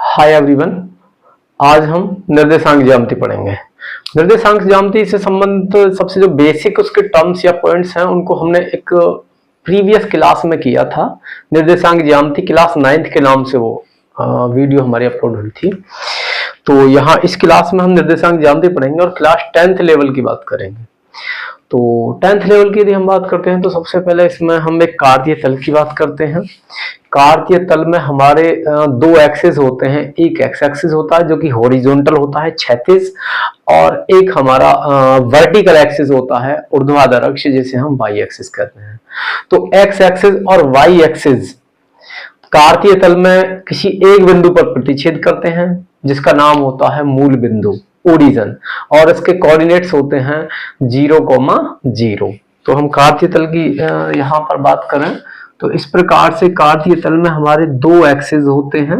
Hi everyone. आज हम निर्देशांक ज्यामिति पढ़ेंगे। निर्देशांक ज्यामिति से संबंधित सबसे जो बेसिक उसके टर्म्स या पॉइंट्स हैं उनको हमने एक प्रीवियस क्लास में किया था। निर्देशांक ज्यामिति क्लास 9th के नाम से वो वीडियो हमारी अपलोड हुई थी। तो यहाँ इस क्लास में हम निर्देशांक ज्यामिति पढ़ेंगे और क्लास 10th लेवल की बात करेंगे। तो 10th लेवल की यदि हम बात करते हैं तो सबसे पहले इसमें हम एक कार्तीय तल की बात करते हैं। कार्तीय तल में हमारे दो एक्सिस होते हैं। एक एक्स एक्सिस होता है जो कि हॉरिजॉन्टल होता है क्षैतिज, और एक हमारा वर्टिकल एक्सिस होता है ऊर्ध्वाधर अक्ष जिसे हम वाई एक्सिस कहते हैं। तो एक्स एक्सिस और वाई एक्सिस कार्तीय तल में किसी एक बिंदु पर प्रतिच्छेद करते हैं जिसका नाम होता है मूल बिंदु ओरिजिन, और इसके कोऑर्डिनेट्स होते हैं 0,0। तो हम कार्तीय तल की यहाँ पर बात करें तो इस प्रकार से कार्तीय तल में हमारे दो एक्सिस होते हैं।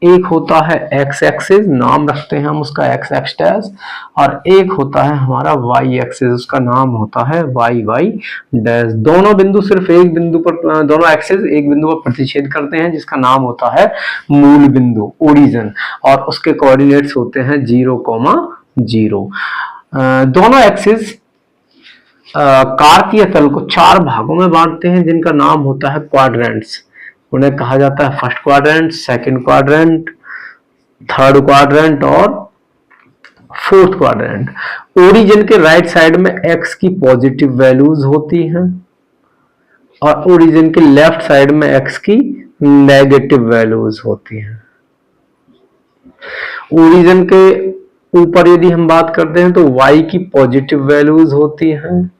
एक होता है एक्स एक्सिस, नाम रखते हैं हम उसका एक्स एक्स डैश, और एक होता है हमारा वाई एक्सिस, उसका नाम होता है वाई वाई डैश। दोनों बिंदु सिर्फ एक बिंदु पर, दोनों एक्सिस एक बिंदु पर प्रतिच्छेद करते हैं जिसका नाम होता है मूल बिंदु ओरिजिन, और उसके कोऑर्डिनेट्स होते हैं 0,0। दोनों एक्सिस कार्तीय तल को 4 भागों में बांटते हैं जिनका नाम होता है क्वाड्रेंट्स। उन्हें कहा जाता है first quadrant, second quadrant, third quadrant और फोर्थ क्वाड्रेंट। ओरिजिन के राइट साइड में एक्स की पॉजिटिव वैल्यूज होती हैं और ओरिजिन के लेफ्ट साइड में एक्स की नेगेटिव वैल्यूज होती हैं। ओरिजिन के ऊपर यदि हम बात करते हैं तो y की पॉजिटिव वैल्यूज होती हैं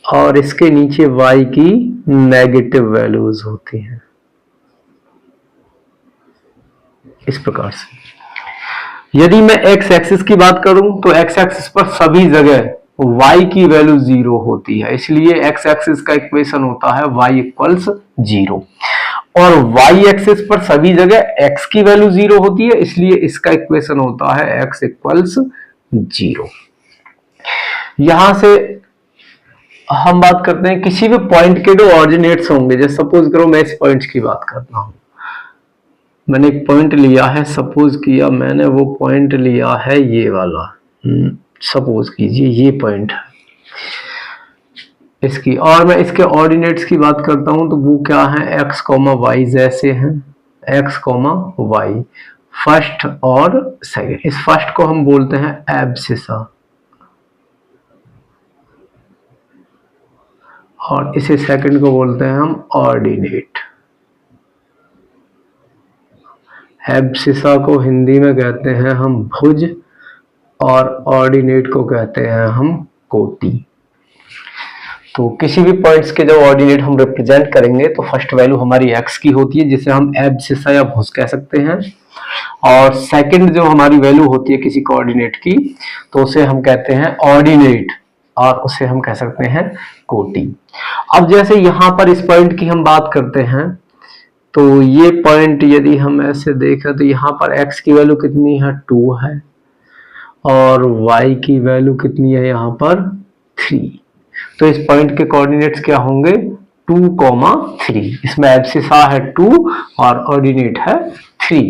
और इसके नीचे y की नेगेटिव वैल्यूज होती हैं। इस प्रकार से यदि मैं x एक्सिस की बात करूं तो x एक्सिस पर सभी जगह y की वैल्यू 0 होती है, इसलिए x एक्सिस का इक्वेशन होता है y इक्वल्स 0, और y एक्सिस पर सभी जगह x की वैल्यू 0 होती है, इसलिए इसका इक्वेशन होता है x इक्वल्स 0। यहां से हम बात करते हैं किसी भी पॉइंट के जो ऑर्डिनेट्स होंगे। जैसे सपोज करो मैं इस पॉइंट की बात करता हूं, मैंने एक पॉइंट लिया है, सपोज किया मैंने वो पॉइंट लिया है ये वाला, सपोज कीजिए ये पॉइंट है इसकी, और मैं इसके ऑर्डिनेट्स की बात करता हूं तो वो क्या है, x, y जैसे हैं, x, y फर्स्ट और सेकंड। इस फर्स्ट को हम बोलते हैं एब्सिसा और इसे सेकंड को बोलते हैं हम ऑर्डिनेट। एब्सिसा को हिंदी में कहते हैं हम भुज और ऑर्डिनेट को कहते हैं हम कोटि। तो किसी भी पॉइंट्स के जो ऑर्डिनेट हम रिप्रेजेंट करेंगे तो फर्स्ट वैल्यू हमारी x की होती है जिसे हम एब्सिसा या भुज कह सकते हैं, और सेकंड जो हमारी वैल्यू होती है किसी कोऑर्डिनेट की तो उसे हम कहते हैं ऑर्डिनेट और उसे हम कह सकते हैं कोटि। अब जैसे यहाँ पर इस पॉइंट की हम बात करते हैं तो ये पॉइंट यदि हम ऐसे देखें तो यहाँ पर x की वैल्यू कितनी है, 2 है, और y की वैल्यू कितनी है यहाँ पर 3। तो इस पॉइंट के कोऑर्डिनेट्स क्या होंगे, 2,3। इसमें एब्सिसा है 2 और ऑर्डिनेट है 3।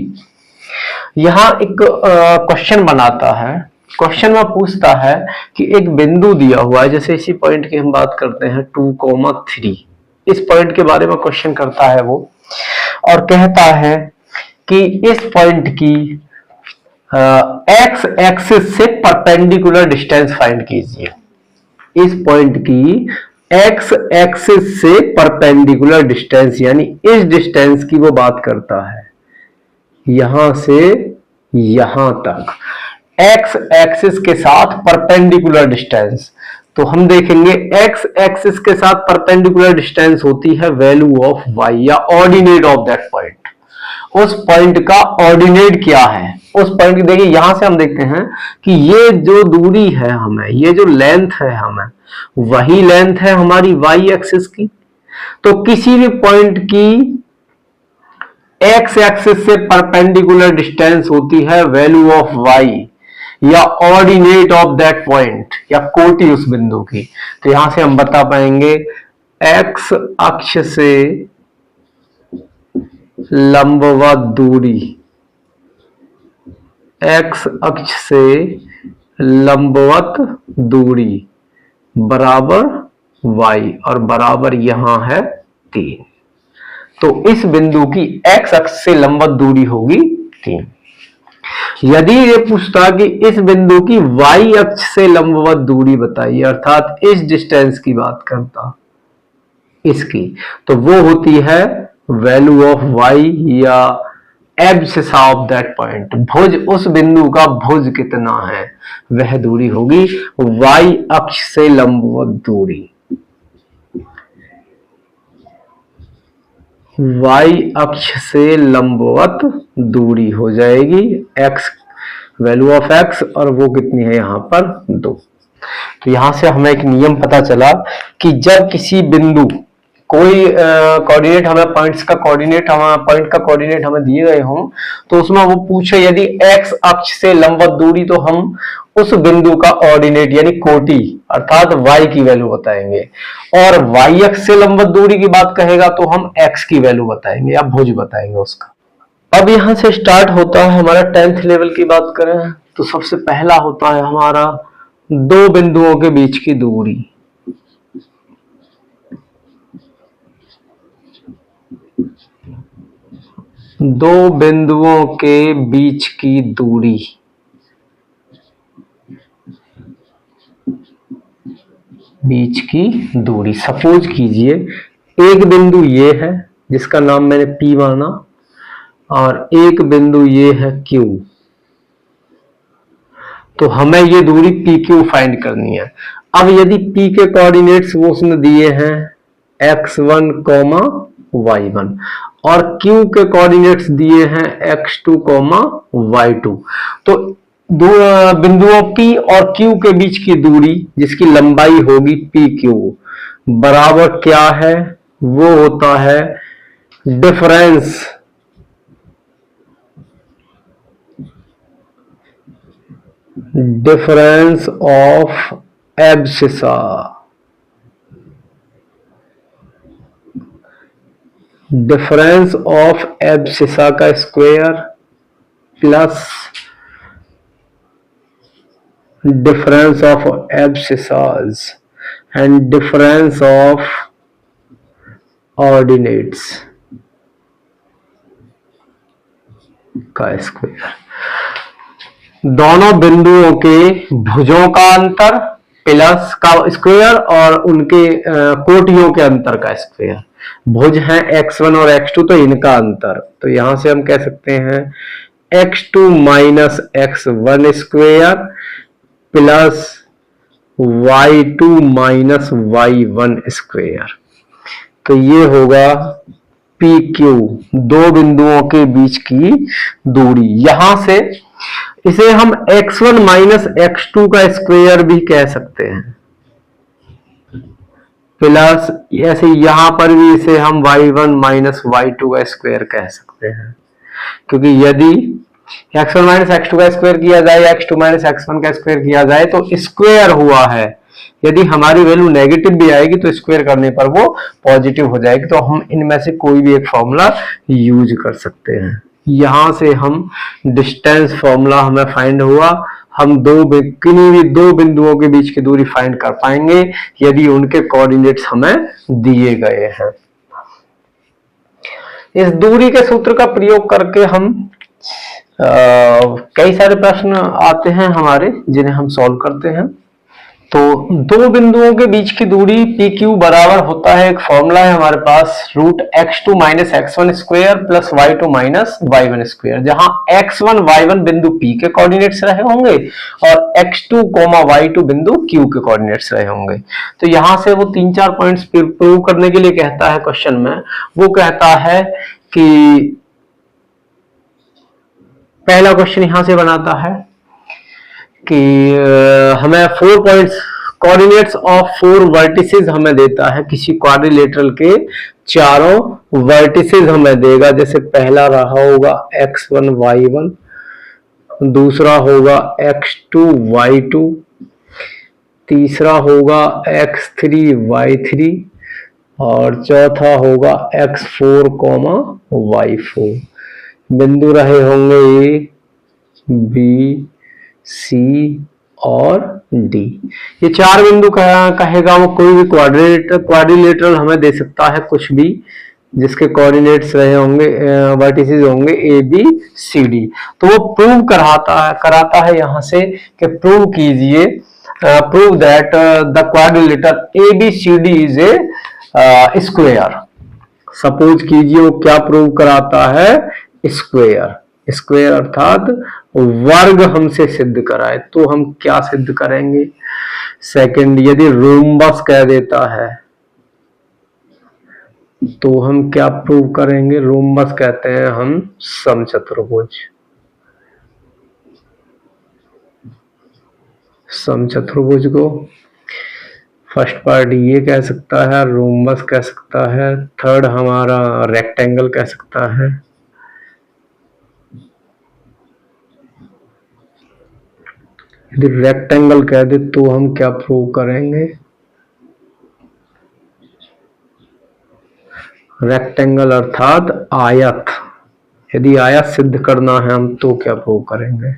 यहाँ एक क्वेश्चन बनाता है, क्वेश्चन में पूछता है कि एक बिंदु दिया हुआ है, जैसे इसी पॉइंट की हम बात करते हैं 2,3। इस पॉइंट के बारे में क्वेश्चन करता है वो, और कहता है कि इस पॉइंट की एक्स एक्सिस से परपेंडिकुलर डिस्टेंस फाइंड कीजिए। इस पॉइंट की एक्स एक्सिस से परपेंडिकुलर डिस्टेंस, यानी इस डिस्टेंस की वो बात करता है, यहां से यहां तक एक्स एक्सिस के साथ परपेंडिकुलर डिस्टेंस। तो हम देखेंगे एक्स एक्सिस के साथ परपेंडिकुलर डिस्टेंस होती है वैल्यू ऑफ वाई या ऑर्डिनेट ऑफ दैट पॉइंट। उस पॉइंट का ऑर्डिनेट क्या है, उस पॉइंट की देखिए यहां से हम देखते हैं कि ये जो दूरी है हमें, ये जो लेंथ है हमें, वही लेंथ है हमारी वाई एक्सिस की। तो किसी भी पॉइंट की एक्स एक्सिस से परपेंडिकुलर डिस्टेंस होती है वैल्यू ऑफ वाई या ऑर्डिनेट ऑफ दैट पॉइंट या कोटि उस बिंदु की। तो यहां से हम बता पाएंगे एक्स अक्ष से लंबवत दूरी, x अक्ष से लंबवत दूरी बराबर y और बराबर यहां है 3। तो इस बिंदु की x अक्ष से लंबवत दूरी होगी 3। यदि ये पूछता कि इस बिंदु की y अक्ष से लंबवत दूरी बताइए, अर्थात इस डिस्टेंस की बात करता इसकी, तो वो होती है वैल्यू ऑफ y या एब्सिसा ऑफ दैट पॉइंट, भुज, उस बिंदु का भुज कितना है वह दूरी होगी y अक्ष से लंबवत दूरी। y अक्ष से लंबवत दूरी हो जाएगी x, वैल्यू ऑफ x, और वो कितनी है यहाँ पर 2। तो यहां से हमें एक नियम पता चला कि जब किसी बिंदु कोई कोऑर्डिनेट हमें पॉइंट का कोऑर्डिनेट हमें दिए गए हों, तो उसमें वो पूछे यदि x अक्ष से लंबवत दूरी, तो हम उस बिंदु का ऑर्डिनेट यानी कोटि अर्थात y की वैल्यू बताएंगे, और y अक्ष से लंबवत दूरी की बात कहेगा तो हम x की वैल्यू बताएंगे या भुज बताएंगे उसका। अब यहां से स्टार्ट होता है हमारा 10th लेवल की बात करें तो सबसे पहला होता है हमारा दो बिंदुओं के बीच की दूरी। दो बिंदुओं के बीच की दूरी, सपोज कीजिए एक बिंदु ये है जिसका नाम मैंने P माना और एक बिंदु ये है Q, तो हमें ये दूरी PQ फाइंड करनी है। अब यदि P के कोऑर्डिनेट्स वो उसने दिए हैं x1, y1 और Q के कोऑर्डिनेट्स दिए हैं x2, y2, तो बिंदुओं P और Q के बीच की दूरी जिसकी लंबाई होगी PQ बराबर क्या है, वो होता है difference of abscissa, difference of abscissa का square plus difference of abscissas and difference of ordinates का स्क्वायर। दोनों बिंदुओं के भुजों का अंतर प्लस का स्क्वायर और उनके कोटियों के अंतर का स्क्वायर। भुज हैं x1 और x2 तो इनका अंतर, तो यहां से हम कह सकते हैं x2 minus x1 square plus y2 minus y1 square. तो ये होगा PQ, दो बिंदुओं के बीच की दूरी। यहां से इसे हम x1 माइनस x2 का स्क्वायर भी कह सकते हैं, प्लस ऐसे यहां पर भी इसे हम y1 माइनस y2 का स्क्वायर कह सकते हैं, क्योंकि यदि x1 माइनस x2 का स्क्वायर किया जाए या x2 माइनस x1 का स्क्वायर किया जाए तो स्क्वायर हुआ है, यदि हमारी वैल्यू नेगेटिव भी आएगी तो स्क्वायर करने पर वो पॉजिटिव हो जाएगी। तो हम इनमें से कोई भी एक फॉर्मूला यूज कर सकते हैं। यहां से हम डिस्टेंस फॉर्मूला हमें फाइंड हुआ, हम किन्हीं भी दो बिंदुओं के बीच की दूरी फाइंड कर पाएंगे यदि उनके कोऑर्डिनेट्स हमें दिए गए हैं। इस दूरी के सूत्र का प्रयोग करके हम कई सारे प्रश्न आते हैं हमारे जिन्हें हम सॉल्व करते हैं। तो दो बिंदुओं के बीच की दूरी PQ बराबर होता है, एक फॉर्मूला है हमारे पास, root x2 minus x1 square plus y2 minus y1 square, जहां x1 y1 बिंदु P के कोऑर्डिनेट्स रहे होंगे और x2, y2 बिंदु Q के कोऑर्डिनेट्स रहे होंगे। तो यहां से वो 3-4 पॉइंट्स प्रूव करने के लिए कहता है क्वेश्चन में, वो कहता है कि पहला क्वेश्चन यहां से बनाता है कि हमें 4 पॉइंट्स कोऑर्डिनेट्स ऑफ 4 वर्टिसेस हमें देता है, किसी क्वाड्रिलेटरल के चारों वर्टिसेस हमें देगा। जैसे पहला रहा होगा x1 y1, दूसरा होगा x2 y2, तीसरा होगा x3 y3, और चौथा होगा x4, y4। बिंदु रहे होंगे ए, बी, सी और डी। ये चार बिंदु कहेगा वो कोई भी क्वाड्रिलेटरल हमें दे सकता है, कुछ भी जिसके कोऑर्डिनेट्स रहे होंगे, वर्टिसेस होंगे ए, बी, सी, डी। तो वो प्रूव कराता है यहां से कि प्रूव कीजिए, prove that the quadrilateral A B C D is a square. Suppose कीजिए वो क्या प्रूव कराता है, स्क्वायर अर्थात वर्ग हमसे सिद्ध कराए। तो हम क्या सिद्ध करेंगे? सेकंड, यदि रोम्बस कह देता है तो हम क्या प्रूव करेंगे? रोम्बस कहते हैं हम समचतुर्भुज। समचतुर्भुज को फर्स्ट पार्ट ये कह सकता है, रोम्बस कह सकता है। थर्ड हमारा रेक्टेंगल कह सकता है। यदि रेक्टेंगल कह दे तो हम क्या प्रूव करेंगे? रेक्टेंगल अर्थात आयत। यदि आयत सिद्ध करना है हम तो क्या प्रूव करेंगे?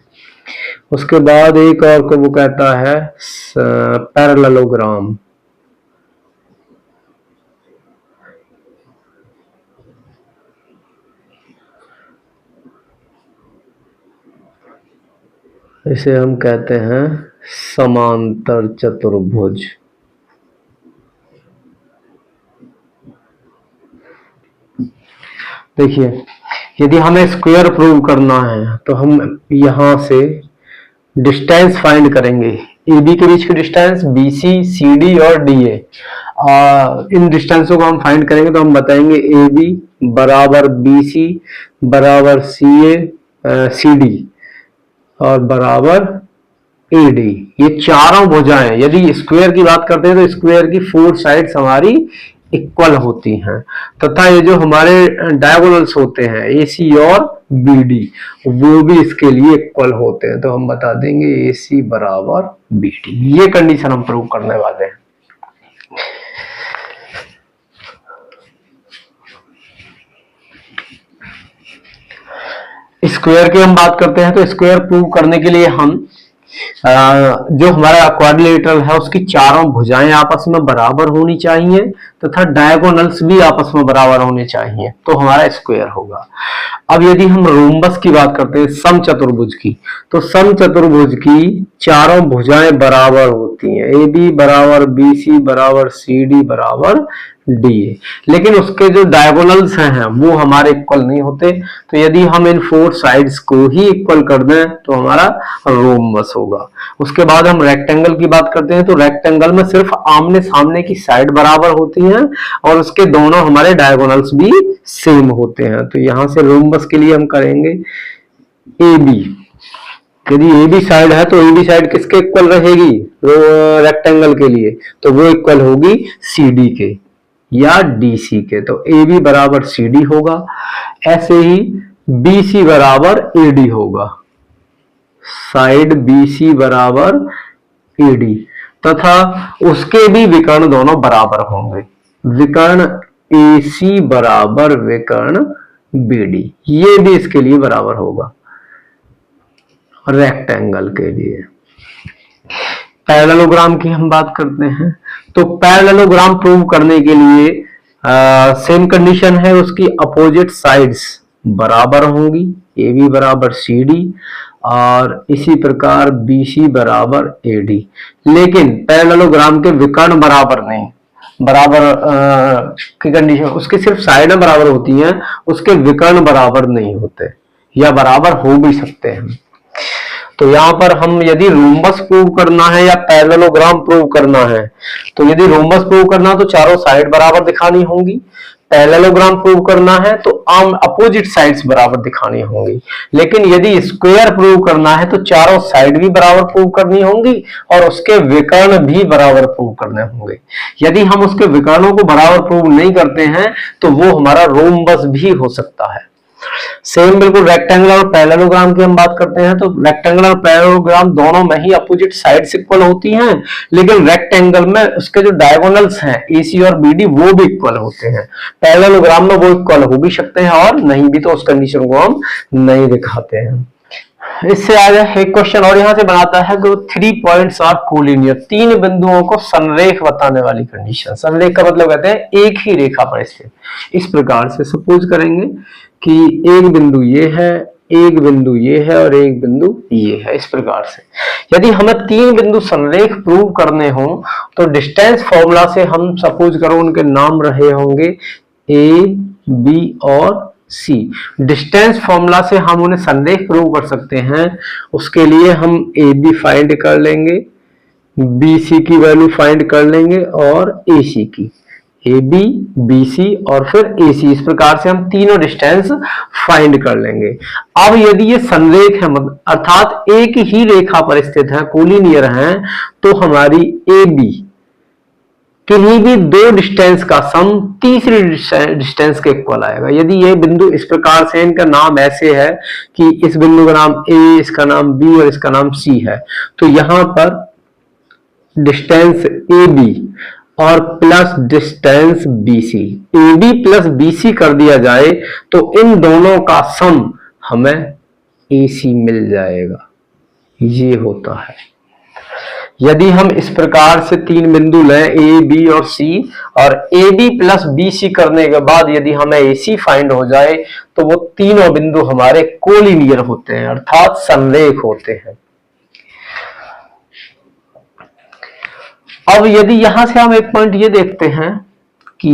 उसके बाद एक और को वो कहता है पैरेललोग्राम। इसे हम कहते हैं समांतर चतुर्भुज। देखिए, यदि हमें स्क्वायर प्रूव करना है तो हम यहां से डिस्टेंस फाइंड करेंगे। ए बी के बीच की distance B C, C D और डी ए। इन डिस्टेंसों को हम फाइंड करेंगे तो हम बताएंगे ए बी बराबर बी सी बराबर सी ए सी डी और बराबर ए डी। ये चारों भुजाएं, यदि स्क्वायर की बात करते हैं तो स्क्वायर की 4 साइड्स हमारी इक्वल होती हैं, तथा ये जो हमारे डायगोनल्स होते हैं ए सी और बी डी वो भी इसके लिए इक्वल होते हैं। तो हम बता देंगे ए सी बराबर बी डी। ये कंडीशन हम प्रूव करने वाले हैं। स्क्वायर की हम बात करते हैं तो स्क्वायर प्रूव करने के लिए हम जो हमारा क्वाड्रिलेटरल है उसकी चारों भुजाएं आपस में बराबर होनी चाहिए तथा डायगोनल्स भी आपस में बराबर होने चाहिए, तो हमारा स्क्वायर होगा। अब यदि हम रोम्बस की बात करते हैं समचतुर्भुज की, तो समचतुर्भुज की चारों भुजाएं बराबर होती हैं, ए बी बराबर बी सी बराबर सी डी बराबर डी ए, लेकिन उसके जो डायगोनल्स हैं वो हमारे इक्वल नहीं होते। तो यदि हम इन 4 साइड्स को ही इक्वल कर दें तो हमारा रोम्बस होगा। उसके बाद हम रेक्टेंगल की बात करते हैं तो रेक्टेंगल में सिर्फ आमने सामने की साइड बराबर होती हैं और उसके दोनों हमारे डायगोनल्स भी सेम होते हैं। तो यहां से रोम्बस के लिए हम करेंगे ए बी। यदि ए बी साइड है तो ए बी साइड किसके इक्वल रहेगी? रेक्टेंगल के लिए, तो वो इक्वल होगी सी डी के या डी सी के। तो ए बी बराबर सी डी होगा। ऐसे ही बी सी बराबर ए डी होगा, साइड बी सी बराबर ए डी, तथा उसके भी विकर्ण दोनों बराबर होंगे। विकर्ण ए सी बराबर विकर्ण बी डी, ये भी इसके लिए बराबर होगा रेक्टेंगल के लिए। पैरेललोग्राम की हम बात करते हैं तो पैरेललोग्राम प्रूव करने के लिए सेम कंडीशन है, उसकी अपोजिट साइड्स बराबर होंगी, ए बी बराबर सी डी और इसी प्रकार बी सी बराबर ए डी। लेकिन पैरेललोग्राम के विकर्ण बराबर नहीं, बराबर की कंडीशन, उसकी सिर्फ साइडें बराबर होती हैं, उसके विकर्ण बराबर नहीं होते या बराबर हो भी सकते हैं। तो यहां पर हम यदि रोम्बस प्रूव करना है या पैरेललोग्राम प्रूव करना है, तो यदि रोम्बस प्रूव करना तो चारों साइड बराबर दिखानी होंगी, पैरेललोग्राम प्रूव करना है तो आम अपोजिट साइड्स बराबर दिखानी होंगी। लेकिन यदि स्क्वायर प्रूव करना है तो चारों साइड भी बराबर प्रूव करनी होंगी और उसके विकर्ण भी बराबर प्रूव करने होंगे। यदि हम उसके विकर्णों को बराबर प्रूव नहीं करते हैं तो वो हमारा रोम्बस भी हो सकता है। सेम बिल्कुल रेक्टेंगुलर और पैरेललोग्राम की हम बात करते हैं तो रेक्टेंगुलर और पैरेललोग्राम दोनों में ही अपोजिट साइड्स इक्वल होती हैं, लेकिन रेक्टेंगल में उसके जो डायगोनल्स हैं AC और BD वो भी इक्वल होते हैं। पैरेललोग्राम में वो इक्वल हो भी सकते हैं और नहीं भी, तो उस कंडीशन को हम नहीं दिखाते हैं। इससे आगे एक क्वेश्चन और यहां से बनाता है कि 3 पॉइंट्स आर कोलिनियर, 3 बिंदुओं को संरेख बताने वाली कंडीशन। संरेख का मतलब कहते हैं एक ही रेखा पर स्थित। इस प्रकार से सपोज करेंगे कि एक बिंदु ये है, एक बिंदु ये है और एक बिंदु ये है। इस प्रकार से यदि हमें 3 बिंदु संरेख प्रूव करने हो तो डिस्टेंस फॉर्मूला से हम सपोज करो उनके नाम रहे होंगे A, B और C। डिस्टेंस फॉर्मूला से हम उन्हें संरेख प्रूव कर सकते हैं। उसके लिए हम AB फाइंड कर लेंगे, BC की वैल्यू फाइंड कर लेंगे और AC की, AB, BC और फिर AC। इस प्रकार से हम तीनों डिस्टेंस फाइंड कर लेंगे। अब यदि ये संरेख है अर्थात एक ही रेखा पर स्थित है, कोलिनियर है, तो हमारी AB किन्हीं भी 2 डिस्टेंस का सम तीसरी डिस्टेंस के इक्वल आएगा। यदि ये बिंदु इस प्रकार से, इनका नाम ऐसे है कि इस बिंदु का नाम A, इसका नाम B और इसका नाम C है, तो यहां पर डिस्टेंस AB और plus distance BC, AB plus BC कर दिया जाए तो इन दोनों का सम हमें AC मिल जाएगा। ये होता है। यदि हम इस प्रकार से 3 बिंदु लें A, B और C और AB प्लस BC करने के बाद यदि हमें AC फाइंड हो जाए तो वो तीनों बिंदु हमारे कोलिनियर होते हैं अर्थात संरेख होते हैं। अब यदि यहां से हम एक पॉइंट ये देखते हैं कि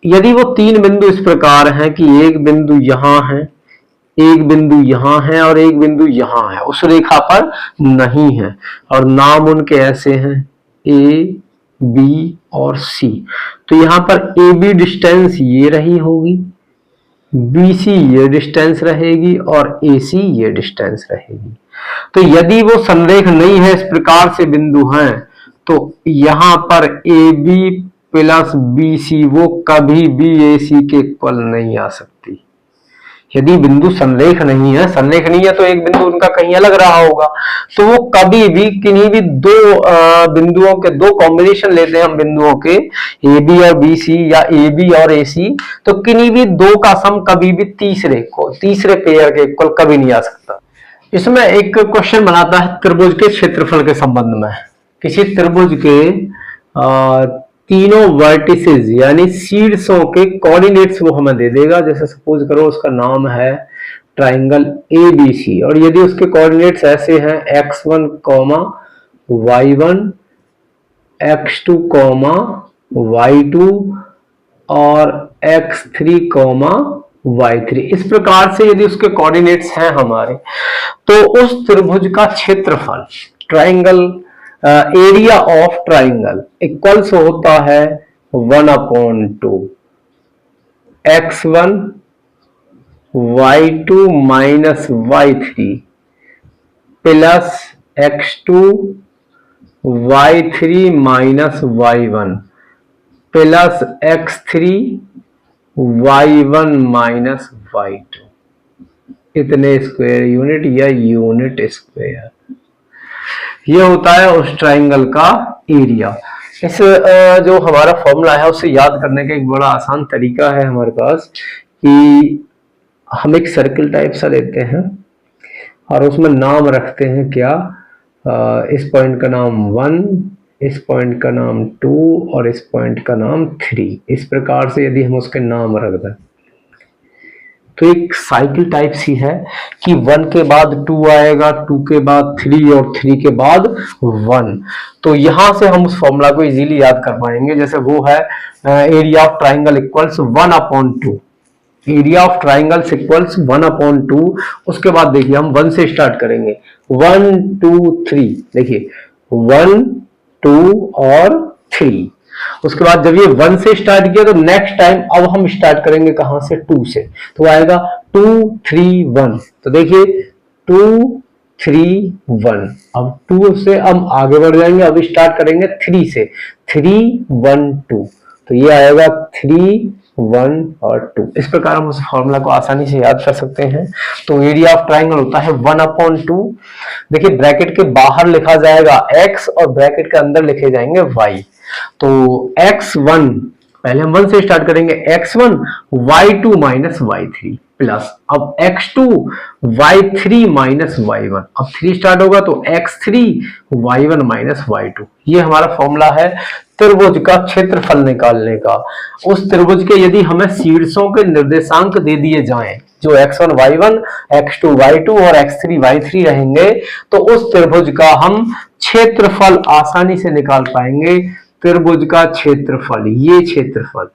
यदि वो 3 बिंदु इस प्रकार हैं कि एक बिंदु यहां है, एक बिंदु यहां है और एक बिंदु यहां है, उस रेखा पर नहीं है और नाम उनके ऐसे हैं A, B और C, तो यहां पर AB डिस्टेंस ये रही होगी, BC ये डिस्टेंस रहेगी और AC ये डिस्टेंस रहेगी। तो यदि वो संरेख नहीं है, इस प्रकार से बिंदु हैं, तो यहां पर AB प्लस BC वो कभी भी AC के इक्वल नहीं आ सकती। यदि बिंदु संरेख नहीं है, संरेख नहीं है तो एक बिंदु उनका कहीं अलग रहा होगा, तो वो कभी भी किन्हीं भी 2 बिंदुओं के 2 कॉम्बिनेशन लेते हैं हम बिंदुओं के AB और BC या AB और AC, तो किन्हीं भी 2 का सम कभी भी तीसरे पेयर के इक्वल कभी नहीं आ सकता। इसमें एक क्वेश्चन बनाता है त्रिभुज के क्षेत्रफल के संबंध में। किसी त्रिभुज के तीनों वर्टिसेस यानी शीर्षों के कोऑर्डिनेट्स वो हमें दे देगा। जैसे सपोज करो उसका नाम है ट्राइंगल ABC और यदि उसके कोऑर्डिनेट्स ऐसे हैं x1, y1, x2, y2 और x3, y3, इस प्रकार से यदि उसके कोऑर्डिनेट्स हैं हमारे, तो उस त्रिभुज का क्षेत्रफल triangle area of triangle equals होता है 1/2 x1 y2 minus y3 plus x2 y3 minus y1 plus x3 y1 minus y2 इतने स्क्वायर यूनिट या यूनिट स्क्वायर। ये होता है उस ट्राइंगल का एरिया। इस जो हमारा फॉर्मूला है उसे याद करने का एक बड़ा आसान तरीका है हमारे पास कि हम एक सर्कल टाइप सा लेते हैं और उसमें नाम रखते हैं क्या, इस पॉइंट का नाम 1, इस पॉइंट का नाम 2 और इस पॉइंट का नाम 3। इस प्रकार से यदि हम उसके नाम रख दें तो एक साइकिल टाइप सी है कि 1 के बाद 2 आएगा, 2 के बाद 3 और 3 के बाद 1। तो यहां से हम उस फॉर्मूला को इजीली याद कर पाएंगे। जैसे वो है area of triangle equals 1/2, area of triangles equals 1/2। उसके बाद देखिए हम 1 से स्टार्ट करेंगे, 1 2 3, देखिए 1 2 और 3। उसके बाद जब ये 1 से स्टार्ट किया तो नेक्स्ट टाइम अब हम स्टार्ट करेंगे कहां से, 2 से, तो आएगा 2 3 1। तो देखिए 2 3 1, अब 2 से हम आगे बढ़ जाएंगे, अब स्टार्ट करेंगे 3 से, 3 1 2, तो ये आएगा 3 1 और 2। इस प्रकार हम उस फॉर्मूला को आसानी से याद कर सकते हैं। तो एरिया ऑफ ट्राइंगल होता है 1/2। देखिए ब्रैकेट के बाहर लिखा जाएगा x और ब्रैकेट के अंदर लिखे जाएंगे y। तो x1, पहले हम 1 से स्टार्ट करेंगे, x1 y2 minus y3 plus अब x2 y3 माइनस y1। अब 3 स्टार्ट होगा तो x3 y1 माइनस y2। ये हमारा फॉर्मूला है त्रिभुज का क्षेत्रफल निकालने का। उस त्रिभुज के यदि हमें शीर्षों के निर्देशांक दे दिए जाएं, जो x1 y1, x2 y2 और x3 y3 रहेंगे, तो उस त्रिभुज का हम क्षेत्रफल आसानी से निकाल पाएंगे। त्रिभुज का क्षेत्रफल, ये क्षेत्रफल,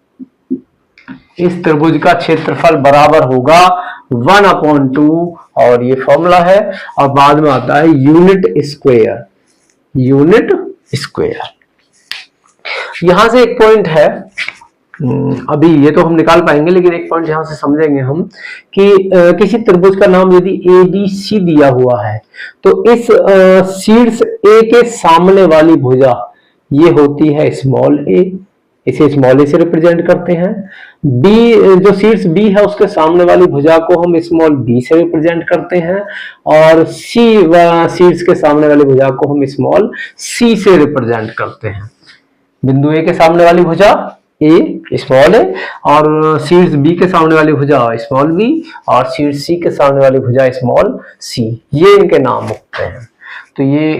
इस त्रिभुज का क्षेत्रफल बराबर होगा 1/2 और ये फॉर्मूला है। और बाद में आता है यूनिट स्क्वायर, यूनिट स्क्वायर। यहां से एक पॉइंट है, अभी ये तो हम निकाल पाएंगे, लेकिन एक पॉइंट यहां से समझेंगे हम कि किसी त्रिभुज का नाम यदि ABC दिया हुआ है तो इस शीर्ष A के सामने वाली भुजा ये होती है स्मॉल a, इसे स्मॉल a से रिप्रेजेंट करते हैं। B, जो शीर्ष B है उसके सामने वाली भुजा को हम स्मॉल b से रिप्रेजेंट करते हैं, और C शीर्ष के सामने वाली भुजा को हम स्मॉल c से रिप्रेजेंट करते हैं। बिंदु A के सामने वाली भुजा A स्मॉल a, और शीर्ष B के सामने वाली भुजा स्मॉल b, और शीर्ष C के सामने वाली भुजा स्मॉल c। ये इनके नाम होते हैं। तो ये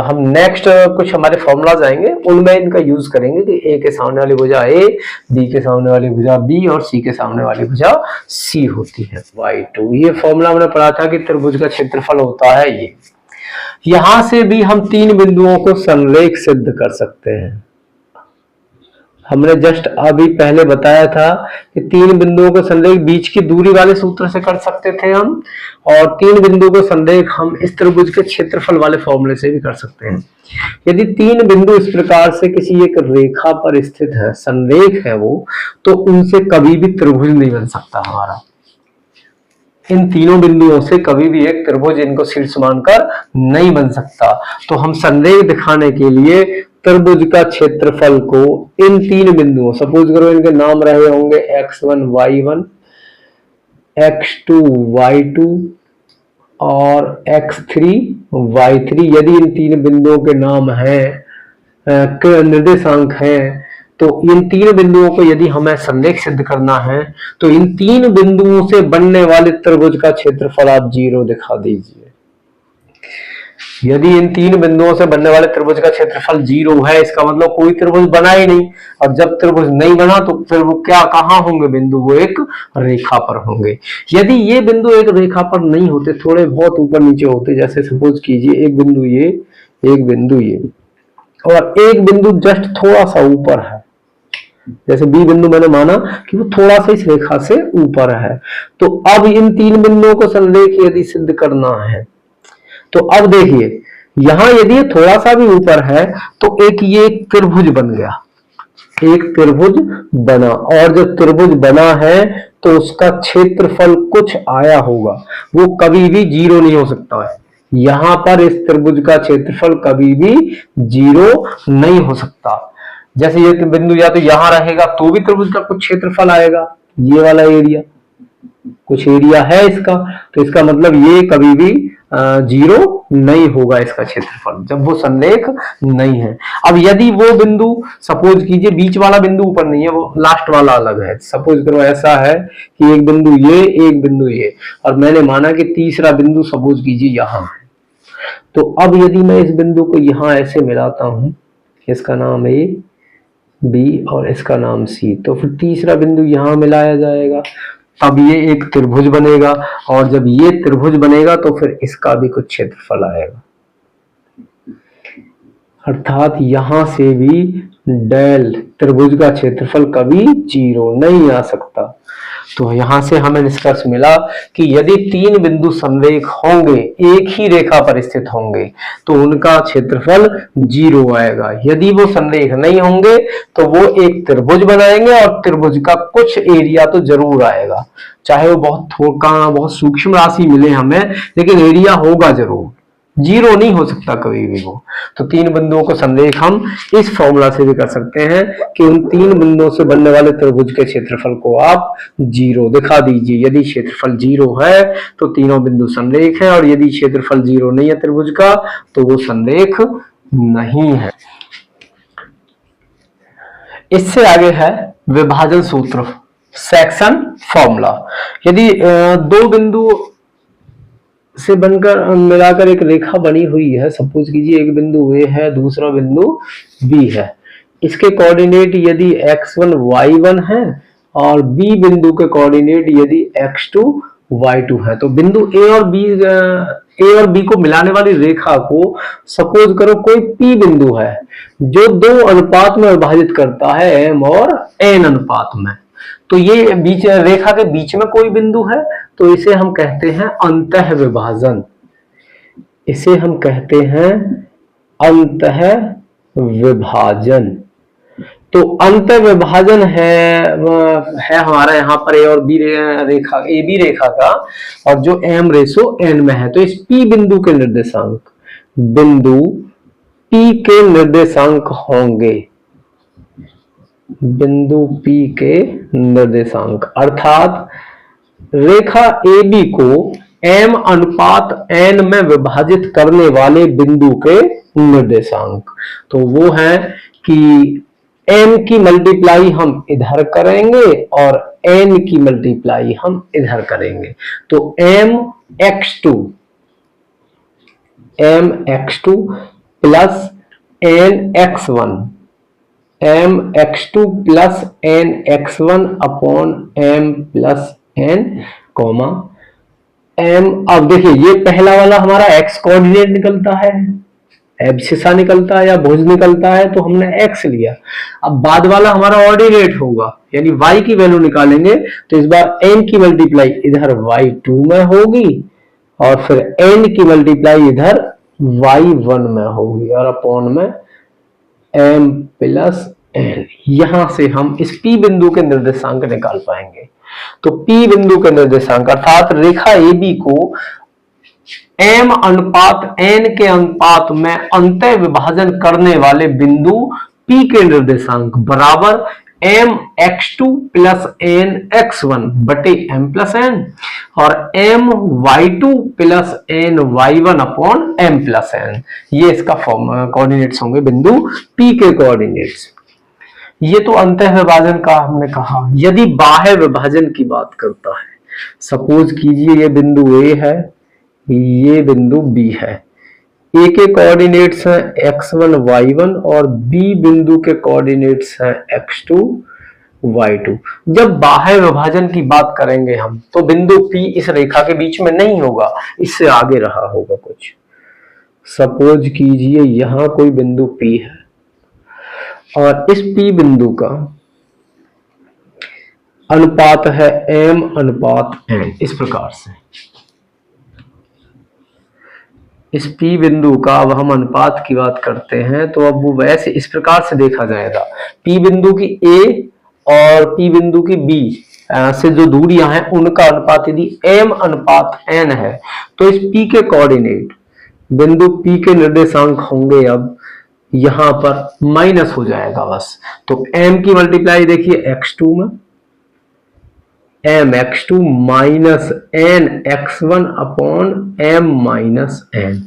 हम नेक्स्ट कुछ हमारे फॉर्मूलाज आएंगे, उनमें इनका यूज करेंगे कि A के सामने वाली भुजा A, B के सामने वाली भुजा B और C के सामने वाली भुजा C होती है y2। ये फॉर्मूला हमने पढ़ा था कि त्रिभुज का क्षेत्रफल होता है ये। यहां से भी हम 3 बिंदुओं को संरेख सिद्ध कर सकते हैं। हमने जस्ट अभी पहले बताया था कि 3 बिंदुओं को संरेख बीच की दूरी वाले सूत्र से कर सकते थे हम, और 3 बिंदुओं को संरेख हम इस त्रिभुज के क्षेत्रफल वाले फॉर्मूले से भी कर सकते हैं। यदि 3 बिंदु इस प्रकार से किसी एक रेखा पर स्थित है, संरेख है वो, तो उनसे कभी भी त्रिभुज नहीं बन सकता हमारा। इन तीनों बिंदुओं से कभी भी एक त्रिभुज इनको शीर्ष मानकर नहीं बन सकता। तो हम संरेख दिखाने के लिए त्रिभुज का क्षेत्रफल को इन 3 बिंदुओं, सपोज करो इनके नाम रहे होंगे x1 y1, x2 y2 और x3 y3। यदि इन 3 बिंदुओं के नाम हैं, निर्देशांक हैं, तो इन 3 बिंदुओं को यदि हमें संरेख सिद्ध करना है तो इन 3 बिंदुओं से बनने वाले त्रिभुज का क्षेत्रफल आप 0 दिखा दीजिए। यदि इन 3 बिंदुओं से बनने वाले त्रिभुज का क्षेत्रफल 0 है, इसका मतलब कोई त्रिभुज बना ही नहीं। और जब त्रिभुज नहीं बना तो फिर वो क्या, कहां होंगे बिंदु? वो एक रेखा पर होंगे। यदि ये बिंदु एक रेखा पर नहीं होते, थोड़े बहुत ऊपर नीचे होते, जैसे सपोज कीजिए एक बिंदु ये, एक बिंदु ये, और एक बिंदु जस्ट थोड़ा सा ऊपर है, जैसे बी बिंदु मैंने माना कि वो थोड़ा सा इस रेखा से ऊपर है। तो अब इन 3 बिंदुओं को संरेख यदि सिद्ध करना है तो अब देखिए, यहां यदि ये थोड़ा सा भी ऊपर है तो एक ये त्रिभुज बन गया, एक त्रिभुज बना, और जब त्रिभुज बना है तो उसका क्षेत्रफल कुछ आया होगा, वो कभी भी 0 नहीं हो सकता है। यहां पर इस त्रिभुज का क्षेत्रफल कभी भी 0 नहीं हो सकता। जैसे ये बिंदु या तो यहां रहेगा तो भी त्रिभुज का कुछ क्षेत्रफल आएगा, ये वाला एरिया, कुछ एरिया है इसका, तो इसका मतलब ये कभी भी 0 नहीं होगा इसका क्षेत्रफल, जब वो संरेख नहीं है। अब यदि वो बिंदु, सपोज कीजिए बीच वाला बिंदु ऊपर नहीं है, वो लास्ट वाला अलग है। सपोज करो ऐसा है कि एक बिंदु ये, एक बिंदु ये, और मैंने माना कि तीसरा बिंदु सपोज कीजिए यहां है। तो अब यदि मैं इस बिंदु को यहां ऐसे मिलाता हूं, इसका नाम A, B और इसका नाम C, तो फिर तीसरा बिंदु यहां मिलाया जाएगा, तब ये एक त्रिभुज बनेगा, और जब ये त्रिभुज बनेगा तो फिर इसका भी कुछ क्षेत्रफल आएगा। अर्थात यहां से भी डेल त्रिभुज का क्षेत्रफल कभी 0 नहीं आ सकता। तो यहां से हमें निष्कर्ष मिला कि यदि 3 बिंदु संरेख होंगे, एक ही रेखा पर स्थित होंगे, तो उनका क्षेत्रफल 0 आएगा। यदि वो संरेख नहीं होंगे तो वो एक त्रिभुज बनाएंगे, और त्रिभुज का कुछ एरिया तो जरूर आएगा, चाहे वो बहुत सूक्ष्म राशि मिले हमें, लेकिन एरिया होगा जरूर। जीरो नहीं हो सकता कभी भी वो। तो तीन बिंदुओं को संरेख हम इस फॉर्मूला से भी कर सकते हैं कि उन तीन बिंदुओं से बनने वाले त्रिभुज के क्षेत्रफल को आप जीरो दिखा दीजिए। यदि क्षेत्रफल जीरो है तो तीनों बिंदु संरेख है, और यदि क्षेत्रफल जीरो नहीं है त्रिभुज का तो वो संरेख नहीं है। इससे आगे है विभाजन सूत्र, सेक्शन फॉर्मूला। यदि दो बिंदु से बनकर मिलाकर एक रेखा बनी हुई है, सपोज कीजिए एक बिंदु ए है, दूसरा बिंदु बी है, इसके कोऑर्डिनेट यदि x1 y1 है और बी बिंदु के कोऑर्डिनेट यदि x2 y2 है, तो बिंदु ए और बी को मिलाने वाली रेखा को सपोज करो कोई p बिंदु है जो दो अनुपात में विभाजित करता है, m और n अनुपात में। तो ये बीच रेखा के बीच में कोई बिंदु है, तो इसे हम कहते हैं अंतः विभाजन। इसे हम कहते हैं अंतः विभाजन। तो अंतः विभाजन है हमारा यहाँ पर ए और बी रेखा, ए बी रेखा का, और जो m रेशो n में है। तो इस p बिंदु के निर्देशांक, बिंदु p के निर्देशांक होंगे, बिंदु P के निर्देशांक, अर्थात रेखा AB को m अनुपात n में विभाजित करने वाले बिंदु के निर्देशांक। तो वो है कि m की मल्टीप्लाई हम इधर करेंगे और n की मल्टीप्लाई हम इधर करेंगे। तो mx2 plus nx1, mx2 plus nx1 upon m plus n comma m। अब देखिए ये पहला वाला हमारा x कोऑर्डिनेट निकलता है, एब्सिसा निकलता है या भुज निकलता है, तो हमने x लिया। अब बाद वाला हमारा ऑर्डिनेट होगा, यानी y की वैल्यू निकालेंगे, तो इस बार n की मल्टीप्लाई इधर y2 में होगी और फिर n की मल्टीप्लाई इधर y1 में होगी और अपॉन में m प्लस n। यहां से हम इस P बिंदु के निर्देशांक निकाल पाएंगे। तो P बिंदु के निर्देशांक अर्थात रेखा AB को m अनुपात n के अनुपात में अंतः विभाजन करने वाले बिंदु P के निर्देशांक बराबर mx2 प्लस nx1 बटे m प्लस n और my2 plus ny1 upon m plus n। ये इसका कोऑर्डिनेट्स होंगे, बिंदु P के कोऑर्डिनेट्स। ये तो अंतः विभाजन का हमने कहा। यदि बाह्य विभाजन की बात करता है, सपोज कीजिए ये बिंदु A है, ये बिंदु B है, A के कोऑर्डिनेट्स हैं x1 y1 और B बिंदु के कोऑर्डिनेट्स हैं x2 y2। जब बाह्य विभाजन की बात करेंगे हम, तो बिंदु P इस रेखा के बीच में नहीं होगा, इससे आगे रहा होगा कुछ। सपोज कीजिए यहां कोई बिंदु P है और इस P बिंदु का अनुपात है m अनुपात n, इस प्रकार से। इस P बिंदु का अब हम अनुपात की बात करते हैं, तो अब वो वैसे इस प्रकार से देखा जाएगा। P बिंदु की A और P बिंदु की B से जो दूरियां हैं उनका अनुपात यदि m अनुपात n है, तो इस P के कोऑर्डिनेट बिंदु P के निर्देशांक होंगे अब यहां पर माइनस हो जाएगा बस। तो m की मल्टीप्लाई देखिए x2 में, mx2 minus nx1 upon m minus n,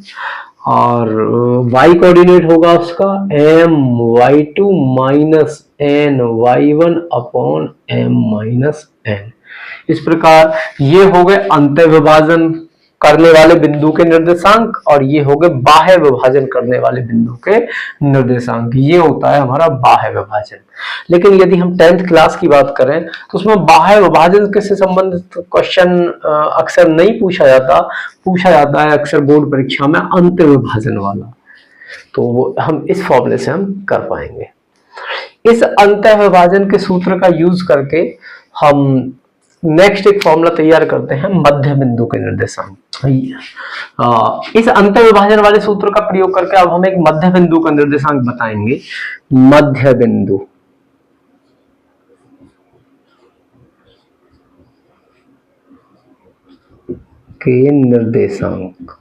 और y कोऑर्डिनेट होगा उसका my2 minus ny1 upon m minus n। इस प्रकार ये हो गए अंतः विभाजन करने वाले बिंदु के निर्देशांक और ये हो गए बाह्य विभाजन करने वाले बिंदु के निर्देशांक। ये होता है हमारा बाह्य विभाजन। लेकिन यदि हम 10th क्लास की बात करें तो उसमें बाह्य विभाजन से संबंधित क्वेश्चन अक्सर नहीं पूछा जाता है अक्सर बोर्ड परीक्षा में अंत विभाजन वाला। तो वो हम इस फॉर्मूले से हम कर पाएंगे। इस अंतः विभाजन के सूत्र का यूज करके हम नेक्स्ट एक फॉर्मूला तैयार करते हैं मध्य बिंदु के निर्देशांक। इस अंतः विभाजन वाले सूत्र का प्रयोग करके अब हम एक मध्य बिंदु का निर्देशांक बताएंगे। मध्य बिंदु के निर्देशांक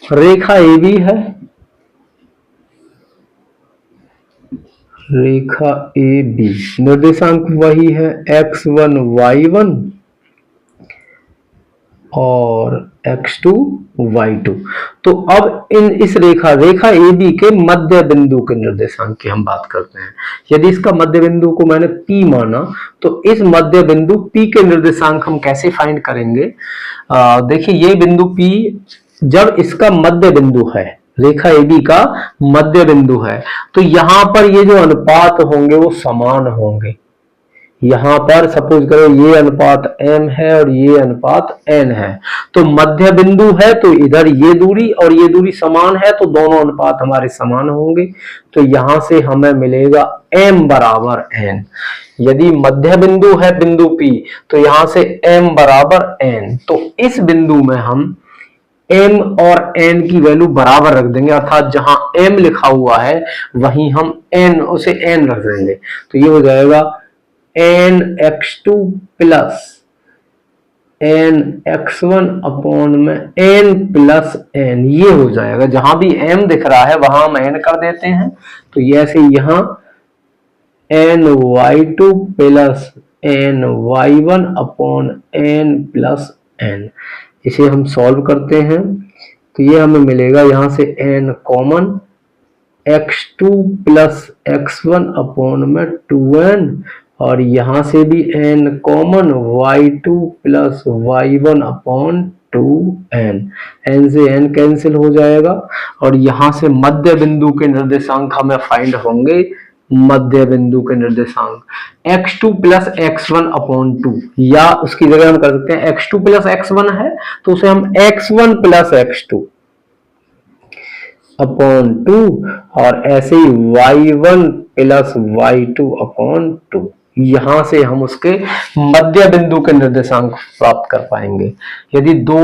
रेखा ए बी है, रेखा ए बी, निर्देशांक वही है x1 y1 और x2 y2। तो अब इस रेखा ए बी के मध्य बिंदु के निर्देशांक की हम बात करते हैं। यदि इसका मध्य बिंदु को मैंने P माना, तो इस मध्य बिंदु P के निर्देशांक हम कैसे फाइंड करेंगे? देखिए ये बिंदु P जब इसका मध्य बिंदु है, रेखा ए बी का मध्य बिंदु है, तो यहां पर ये जो अनुपात होंगे वो समान होंगे। यहां पर सपोज करो ये अनुपात m है और ये अनुपात n है, तो मध्य बिंदु है तो इधर ये दूरी और ये दूरी समान है, तो दोनों अनुपात हमारे समान होंगे। तो यहां से हमें मिलेगा m बराबर n। यदि मध्य बिंदु है बिंदु P, तो यहां से m बराबर n। तो इस बिंदु में हम m और n की वैल्यू बराबर रख देंगे, अर्थात जहां m लिखा हुआ है वहीं हम n उसे n रख देंगे। तो ये हो जाएगा n x2 plus n x1 upon में n प्लस n, ये हो जाएगा। जहां भी m दिख रहा है वहां हम n कर देते हैं, तो ये ऐसे यहां n y2 plus n y1 upon n plus n। इसे हम सॉल्व करते हैं तो ये हमें मिलेगा, यहां से n common, x2 plus x1 upon में 2n, और यहां से भी n common, y2 plus y1 upon 2n। n से n कैंसिल हो जाएगा और यहां से मध्य बिंदु के निर्देशांक हमें फाइंड होंगे। मध्य बिंदु के निर्देशांक x2 प्लस x1 अपॉन 2, या उसकी जगह हम कर सकते हैं x2 प्लस x1 है तो उसे हम x1 प्लस x2 अपॉन 2, और ऐसे ही y1 प्लस y2 अपॉन 2। यहां से हम उसके मध्य बिंदु के निर्देशांक प्राप्त कर पाएंगे। यदि दो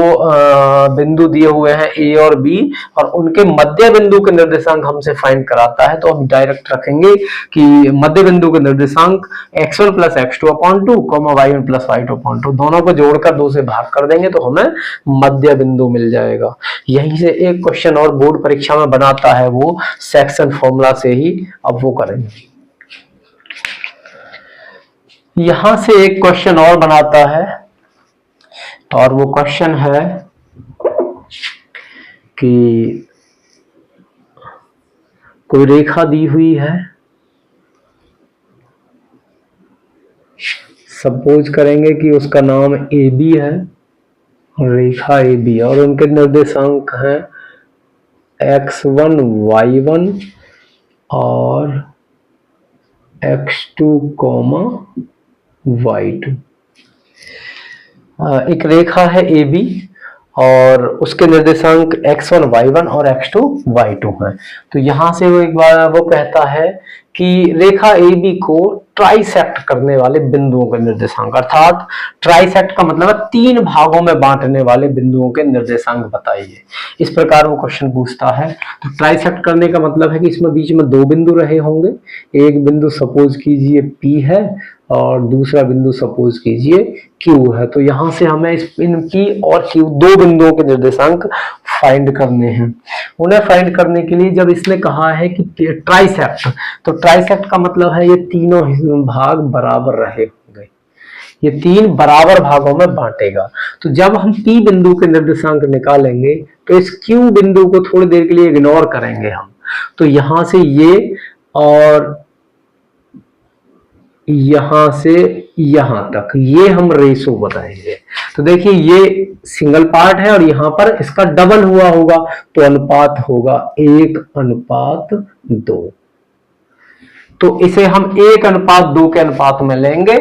बिंदु दिए हुए हैं A और B और उनके मध्य बिंदु के निर्देशांक हमसे फाइंड कराता है, तो हम डायरेक्ट रखेंगे कि मध्य बिंदु के निर्देशांक x1 plus x2 upon 2, y1 plus y2 upon 2, दोनों को जोड़कर 2 से भाग कर देंगे तो हमें मध्य बिंदु मिल जाएगा। यहीं से एक क्वेश्चन और बोर्ड परीक्षा में बनाता है, वो सेक्शन फॉर्मूला से ही, अब वो करेंगे। यहां से एक क्वेश्चन और बनाता है, और वो क्वेश्चन है कि कोई रेखा दी हुई है, सपोज करेंगे कि उसका नाम ए बी है, रेखा ए बी, और उनके निर्देशांक हैं x1 y1 और x2 y2। एक रेखा है ए बी और उसके निर्देशांक x1 y1 और x2 y2 हैं। तो यहां से वो एक बार वो कहता है कि रेखा ए बी को ट्राइसेक्ट करने वाले बिंदुओं के निर्देशांक, अर्थात ट्राइसेक्ट का मतलब है 3 भागों में बांटने वाले बिंदुओं के निर्देशांक बताइए। इस प्रकार वो क्वेश्चन पूछता है। तो ट्राइसेक्ट करने का मतलब है कि इसमें बीच में 2 बिंदु रहे होंगे, एक बिंदु सपोज कीजिए P है और दूसरा बिंदु सपोज कीजिए Q है। तो यहां से हमें इन P और Q 2 बिंदुओं के निर्देशांक फाइंड करने हैं। उन्हें फाइंड करने के लिए जब इसने कहा है कि ट्राइसेक्ट, तो ट्राइसेक्ट का मतलब है ये तीनों भाग बराबर रहे होंगे, ये 3 बराबर भागों में बांटेगा। तो जब हम P बिंदु के निर्देशांक निकालेंगे तो इस Q बिंदु को थोड़ी देर के लिए इग्नोर करेंगे हम। तो यहां से ये और यहां से यहां तक ये हम रेशो बताएंगे। तो देखिए ये सिंगल पार्ट है और यहां पर इसका डबल हुआ होगा, तो अनुपात होगा 1:2। तो इसे हम 1:2 के अनुपात में लेंगे,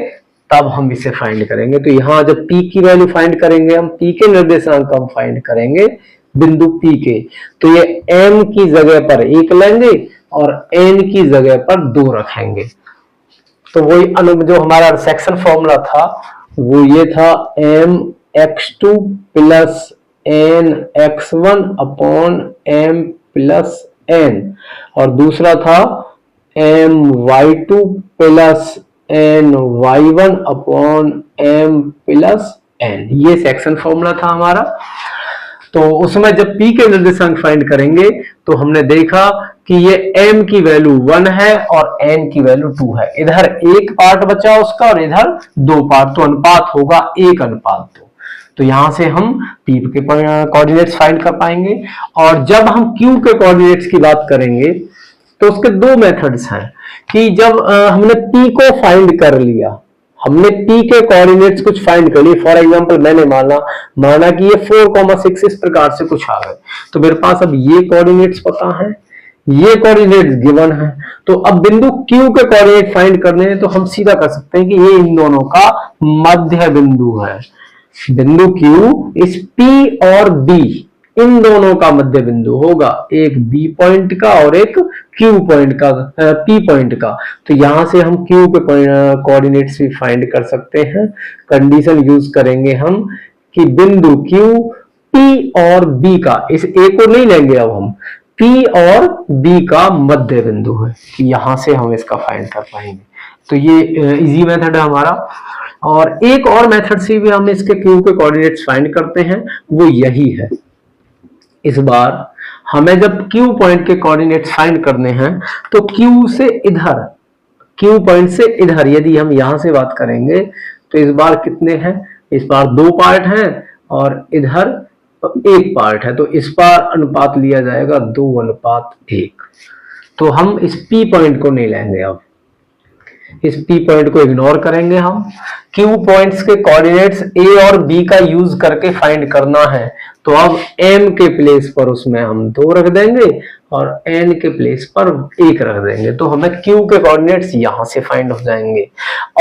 तब हम इसे फाइंड करेंगे। तो यहां जब P की वैल्यू फाइंड करेंगे, हम P के निर्देशांक हम फाइंड करेंगे बिंदु P के, तो ये M की जगह पर 1 लेंगे और N की जगह पर 2 रखेंगे। तो वही जो हमारा सेक्शन फॉर्मूला था वो ये था m x2 plus n x1 upon m plus n, और दूसरा था m y2 plus n y1 upon m plus n। ये सेक्शन फॉर्मूला था हमारा। तो उसमें जब P के निर्देशांक फाइंड करेंगे तो हमने देखा कि ये M की वैल्यू 1 है और N की वैल्यू 2 है। इधर एक पार्ट बचा उसका और इधर 2 पार्ट, तो अनुपात होगा 1:2। तो यहां से हम P के कोऑर्डिनेट्स फाइंड कर पाएंगे। और जब हम Q के कोऑर्डिनेट्स की बात करेंगे तो उसके दो मेथड्स हैं कि जब हमने P को फाइंड कर लिया, हमने P के कोऑर्डिनेट्स कुछ फाइंड कर लिए, फॉर एग्जांपल मैंने माना कि ये 4,6 इस प्रकार से कुछ आ गए, तो मेरे पास अब ये कोऑर्डिनेट्स पता है, ये कोऑर्डिनेट्स गिवन है, तो अब बिंदु Q के कोऑर्डिनेट फाइंड करने हैं तो हम सीधा कर सकते हैं कि ये इन दोनों का मध्य बिंदु है। बिंदु Q इस P और B इन दोनों का मध्य बिंदु होगा, एक B पॉइंट का और एक Q पॉइंट का, P पॉइंट का। तो यहां से हम Q के कोऑर्डिनेट्स भी फाइंड कर सकते हैं। कंडीशन यूज करेंगे हम कि बिंदु Q P और B का, इस A को नहीं लेंगे, अब हम P और B का मध्य बिंदु है, यहां से हम इसका फाइंड कर पाएंगे। तो ये इजी मेथड है हमारा। और एक और मेथड से भी हम इसके Q के कोऑर्डिनेट्स फाइंड करते हैं, वो यही है। इस बार हमें जब Q पॉइंट के कोऑर्डिनेट्स फाइंड करने हैं तो Q से इधर, Q पॉइंट से इधर यदि हम यहां से बात करेंगे तो इस बार कितने हैं, इस बार 2 पार्ट हैं और इधर 1 पार्ट है, तो इस बार अनुपात लिया जाएगा 2:1। तो हम इस P पॉइंट को नहीं लेंगे, अब इस P पॉइंट को इग्नोर करेंगे हम। Q पॉइंट्स के कोऑर्डिनेट्स A और B का यूज करके फाइंड करना है, तो अब M के प्लेस पर उसमें हम 2 रख देंगे और N के प्लेस पर 1 रख देंगे, तो हमें Q के कोऑर्डिनेट्स यहां से फाइंड हो जाएंगे।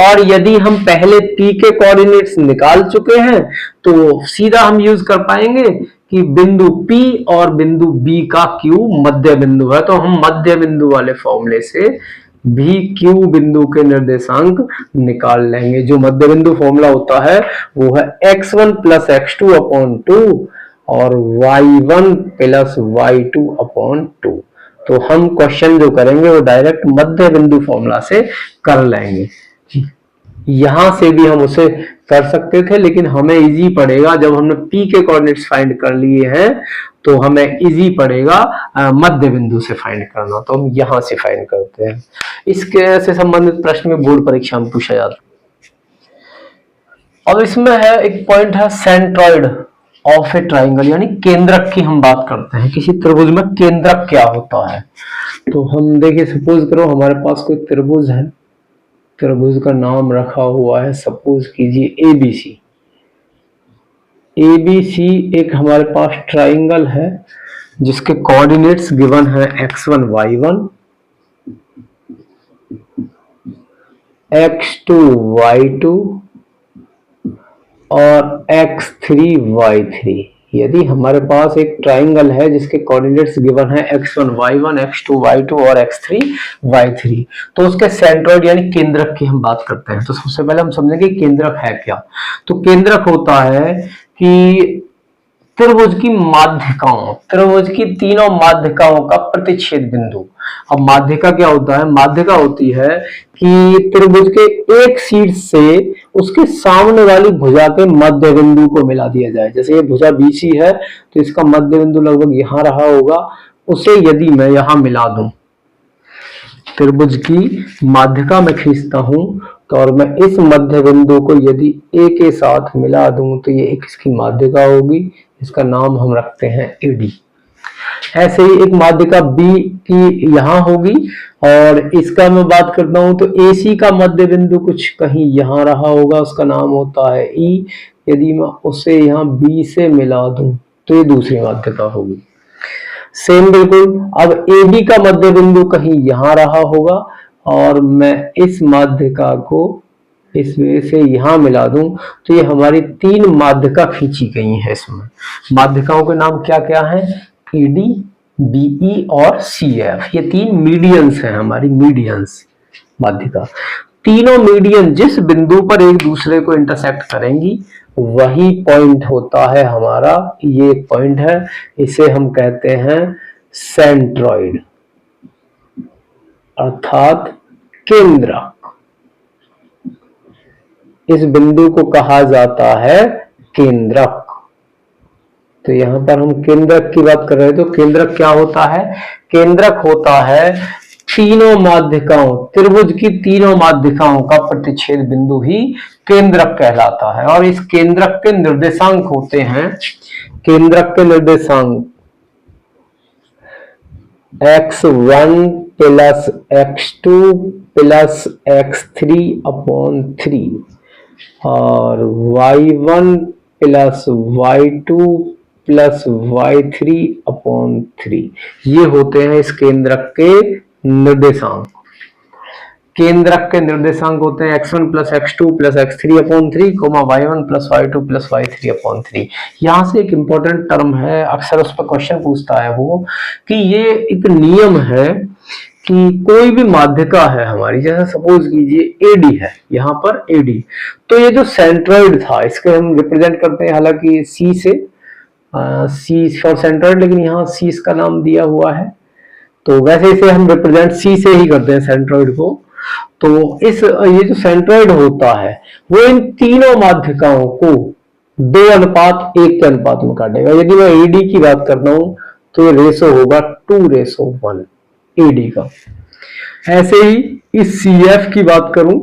और यदि हम पहले P के कोऑर्डिनेट्स निकाल चुके हैं तो सीधा हम यूज कर पाएंगे कि बिंदु P और बिंदु B का Q मध्य बिंदु है, तो हम मध्य बिंदु वाले फॉर्मूले से भी Q बिंदु के निर्देशांक निकाल लेंगे। जो मध्य बिंदु फॉर्मूला होता है वो है x1 प्लस x2/2 और y1 प्लस y2/2। तो हम क्वेश्चन जो करेंगे वो डायरेक्ट मध्य बिंदु फॉर्मूला से कर लेंगे। यहां से भी हम उसे कर सकते थे, लेकिन हमें इजी पड़ेगा जब हमने P के कोऑर्डिनेट्स फाइंड कर लिए हैं तो हमें इजी पड़ेगा मध्य बिंदु से फाइंड करना, तो हम यहां से फाइंड करते हैं। इसके से संबंधित प्रश्न में बोर्ड परीक्षा में पूछा जाता है। अब इसमें है एक पॉइंट है सेंट्रॉइड ऑफ ए ट्राइंगल, यानी केंद्रक की हम बात करते हैं। किसी त्रिभुज में केंद्रक क्या होता है, तो हम देखिए सपोज करो हमारे पास कोई त्रिभुज है, त्रिभुज का नाम रखा हुआ है सपोज कीजिए ABC। ABC एक हमारे पास ट्राइंगल है जिसके कोऑर्डिनेट्स गिवन है x1 y1, x2 y2 और x3 y3। यदि हमारे पास एक ट्राइंगल है जिसके कोऑर्डिनेट्स गिवन है x1 y1, x2 y2 और x3 y3, तो उसके सेंट्रॉइड यानी केंद्रक की हम बात करते हैं। तो सबसे पहले हम समझेंगे केंद्रक है क्या। तो केंद्रक होता है कि त्रिभुज की माध्यिकाओं, त्रिभुज की तीनों माध्यिकाओं का प्रतिच्छेद बिंदु। अब माध्यिका क्या होता है, माध्यिका होती है कि त्रिभुज के एक शीर्ष से उसके सामने वाली भुजा के मध्य बिंदु को मिला दिया जाए। जैसे ये भुजा BC है तो इसका मध्य बिंदु लगभग यहां रहा होगा, उसे यदि मैं यहां मिला दूं, त्रिभुज की माध्यिका में खींचता हूं तो और मैं इस मध्य बिंदु को यदि A के साथ मिला दूं तो ये एक इसकी माध्यिका होगी, इसका नाम हम रखते हैं AD। ऐसे ही एक माध्यिका B की यहां होगी और इसका मैं बात करता हूं तो AC का मध्य बिंदु कुछ कहीं यहां रहा होगा, उसका नाम होता है E। यदि मैं उसे यहां B से मिला दूं तो ये दूसरी माध्यिका होगी। सेम बिल्कुल, अब AB का मध्य बिंदु कहीं यहां रहा होगा और मैं इस माध्यिका को इसमें से यहां मिला दूं तो ये हमारी 3 माध्यिका खींची गई हैं। इसमें माध्यिकाओं के नाम क्या क्या हैं, AD, BE और CF। ये 3 मीडियंस हैं, हमारी मीडियंस माध्यिका। तीनों मीडियन जिस बिंदु पर एक दूसरे को इंटरसेक्ट करेंगी वही पॉइंट होता है हमारा, ये पॉइंट है, इसे हम कहते हैं सेंट्रॉइड अर्थात केंद्रक। इस बिंदु को कहा जाता है केंद्रक। तो यहाँ पर हम केंद्रक की बात कर रहे हैं। तो केंद्रक क्या होता है? केंद्रक होता है तीनों माध्यिकाओं, त्रिभुज की तीनों माध्यिकाओं का प्रतिच्छेद बिंदु ही केंद्रक कहलाता है। और इस केंद्रक के निर्देशांक होते हैं, केंद्रक के निर्देशांक x1 plus x2 plus x3 upon 3 और y1 plus y2 plus y3 upon 3, ये होते हैं इस केंद्रक के निर्देशांक। केंद्रक के निर्देशांक होते हैं x1 plus x2 plus x3 upon 3, y1 plus y2 plus y3 upon 3। यहाँ से एक इंपॉर्टेंट टर्म है, अक्सर उस पर क्वेश्चन पूछता है वो, कि ये एक नियम है कि कोई भी माध्यिका है हमारी, जैसे सपोज कीजिए AD है, यहाँ पर AD, तो ये जो सेंट्रॉइड था इसके हम रिप्रेजेंट करते हैं हालांकि C से, C फॉर सेंट्रॉइड, लेकिन यहाँ C इसका नाम दिया हुआ है, तो वैसे इसे हम रिप्रेजेंट C से ही करते हैं सेंट्रॉइड को। तो ये जो सेंट्रॉइड होता है वो इन तीनों माध्यिकाओं को 2:1 के अनुपात में काटेगा। यदि मैं AD की बात करता हूं तो ये रेशो होगा 2:1 AD का। ऐसे ही इस CF की बात करूं,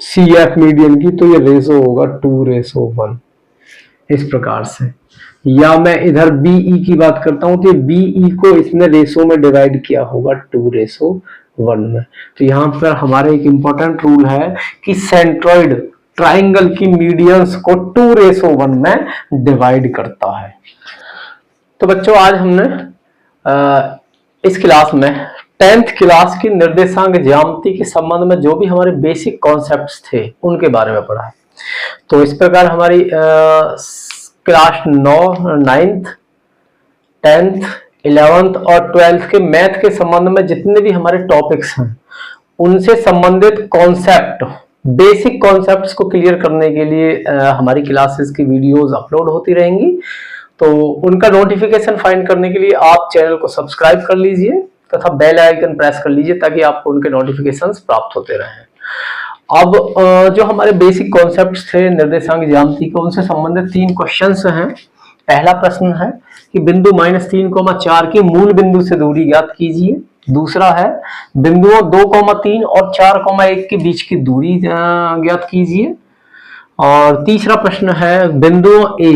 CF मीडियन की, तो ये रेशो होगा 2:1 इस प्रकार से। या मैं इधर BE की बात करता हूं तो BE को इसने रेशो में डिवाइड किया होगा 2:1 में। तो यहाँ पर हमारे एक इंपॉर्टेंट रूल है कि सेंट्रॉइड ट्राइंगल की मीडियंस को 2:1 में डिवाइड करता है। तो बच्चों आज हमने इस क्लास में 10th क्लास की निर्देशांक ज्यामिति के संबंध में जो भी हमारे बेसिक कॉन्सेप्ट्स थे उनके बारे में पढ़ा है। तो इस प्रकार हमारी क्लास 9th 10th 11th और 12th के मैथ के संबंध में जितने भी हमारे टॉपिक्स हैं उनसे संबंधित कॉन्सेप्ट, बेसिक कॉन्सेप्ट्स को क्लियर करने के लिए हमारी क्लासेस की वीडियोस अपलोड होती रहेंगी। तो उनका नोटिफिकेशन फाइंड करने के लिए आप चैनल को सब्सक्राइब कर लीजिए तथा बेल आइकन प्रेस कर लीजिए ताकि आपको उनके नोटिफिकेशंस प्राप्त होते रहें। अब जो हमारे बेसिक कॉन्सेप्ट्स थे निर्देशांक ज्यामिति के, उनसे संबंधित 3 क्वेश्चंस हैं। पहला प्रश्न है कि बिंदु -3,4 की मूल बिंदु से दूरी ज्ञात कीजिए। दूसरा है बिंदुओं 2,3 और 4,1 के बीच की दूरी ज्ञात कीजिए। और तीसरा प्रश्न है बिंदुओं A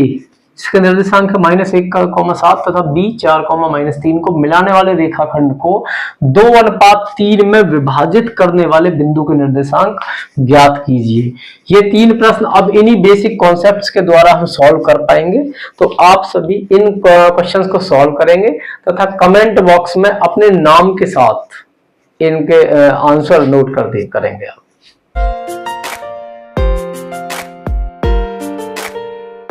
जिसके निर्देशांक है -1,7 तथा B 4,-3 को मिलाने वाले रेखाखंड को 2:3 में विभाजित करने वाले बिंदु के निर्देशांक ज्ञात कीजिए। ये 3 प्रश्न अब इन्हीं बेसिक कॉन्सेप्ट्स के द्वारा हम सॉल्व कर पाएंगे। तो आप सभी इन क्वेश्चंस को सॉल्व करेंगे तथा कमेंट बॉक्स में अपने नाम के साथ इनके आंसर नोट करेंगे आप।